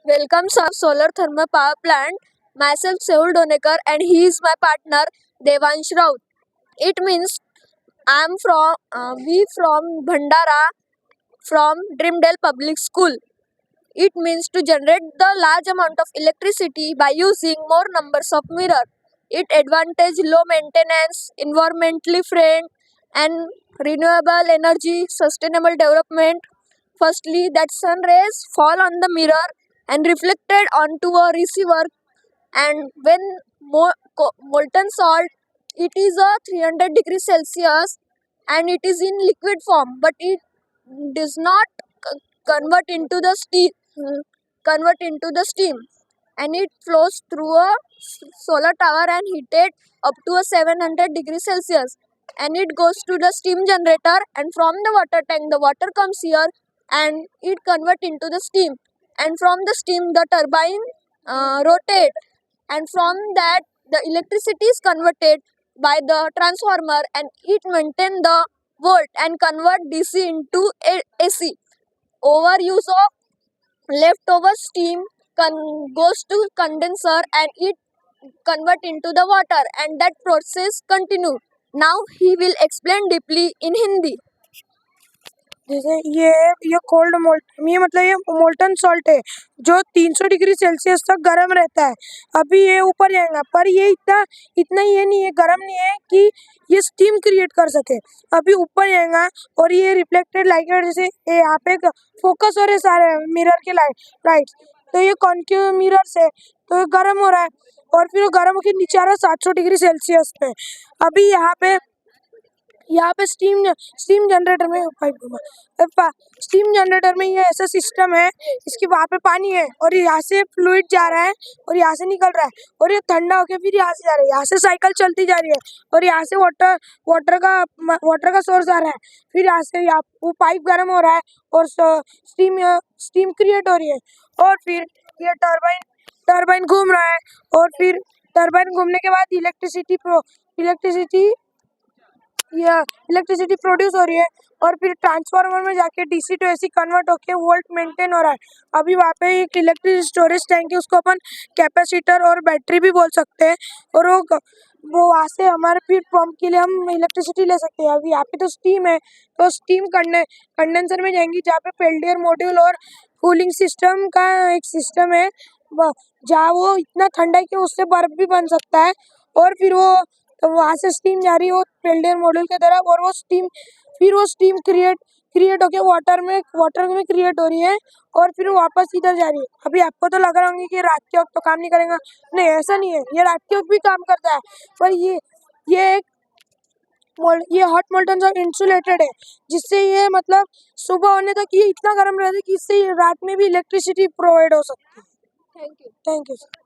Welcome to Solar Thermal Power Plant. Myself Sehul Donekar and he is my partner Devansh Raut. It means we from Bhandara from Dreamdale Public School. It means to generate the large amount of electricity by using more numbers of mirror. It advantage low maintenance, environmentally friendly and renewable energy, sustainable development. Firstly, that sun rays fall on the mirror and reflected onto a receiver, and when molten salt, it is a 300 degrees Celsius and it is in liquid form, but it does not convert into the steam, and it flows through a solar tower and heated up to a 700 degrees Celsius, and it goes to the steam generator, and from the water tank the water comes here and it convert into the steam, and from the steam the turbine rotate, and from that the electricity is converted by the transformer and it maintain the volt and convert DC into AC. Overuse of leftover steam goes to condenser and it convert into the water, and that process continue. Now he will explain deeply in Hindi. जैसे ये cold moult ये मतलब ये molten salt है जो 300 degree Celsius तक गर्म रहता है। अभी ये ऊपर जाएगा पर ये इतना इतना ये नहीं है, गर्म नहीं है कि ये स्टीम क्रिएट कर सके। अभी ऊपर जाएगा और ये रिफ्लेक्टेड लाइट, जैसे ये यहाँ पे फोकस हो रहे सारे मिरर के लाइट्स, तो ये कॉन्केव मिरर से तो ये गर्म हो रहा है और फिर गर्म होकर नीचे आ रहा है 700 डिग्री सेल्सियस पे। अभी यहाँ पे स्टीम जनरेटर में स्टीम जनरेटर में ये ऐसा सिस्टम है, इसके वहाँ पे पानी है और यहाँ से फ्लूइड जा रहा है और यहाँ से निकल रहा है और ये ठंडा होके फिर यहाँ से जा रहा है, यहाँ से साइकिल चलती जा रही है और यहाँ से वाटर का सोर्स आ रहा है, फिर यहाँ से वो पाइप गर्म हो रहा है और स्टीम क्रिएट हो रही है और फिर ये टर्बाइन घूम रहा है और फिर टर्बाइन घूमने के बाद इलेक्ट्रिसिटी प्रोड्यूस हो रही है और फिर ट्रांसफार्मर में जाके डीसी टू एसी कन्वर्ट होके वोल्ट मेंटेन हो रहा है। अभी वहाँ पे एक इलेक्ट्रिक स्टोरेज टैंक है, उसको अपन कैपेसिटर और बैटरी भी बोल सकते हैं, और वो वहाँ से हमारे फिर पंप के लिए हम इलेक्ट्रिसिटी ले सकते हैं। अभी यहाँ पे तो स्टीम है, तो स्टीम कंडेंसर में जाएंगी जहाँ पे पेल्टियर मॉड्यूल और कूलिंग सिस्टम का एक सिस्टम है, जहाँ वो इतना ठंडा है कि उससे बर्फ भी बन सकता है, और फिर वो तो वहाँ से स्टीम जा रही है वो पेल्टियर मॉड्यूल की तरफ, और वो स्टीम क्रिएट होके वाटर में क्रिएट हो रही है और फिर वापस इधर जा रही है। अभी आपको तो लग रहा होंगे कि रात के वक्त तो काम नहीं करेगा, नहीं ऐसा नहीं है, ये रात के वक्त भी काम करता है, पर ये हॉट मोल्टन सॉल्ट इंसुलेटेड है, जिससे ये मतलब सुबह होने तक ये इतना गर्म रहता है कि इससे रात में भी इलेक्ट्रिसिटी प्रोवाइड हो सकती है। Thank you. Thank you sir.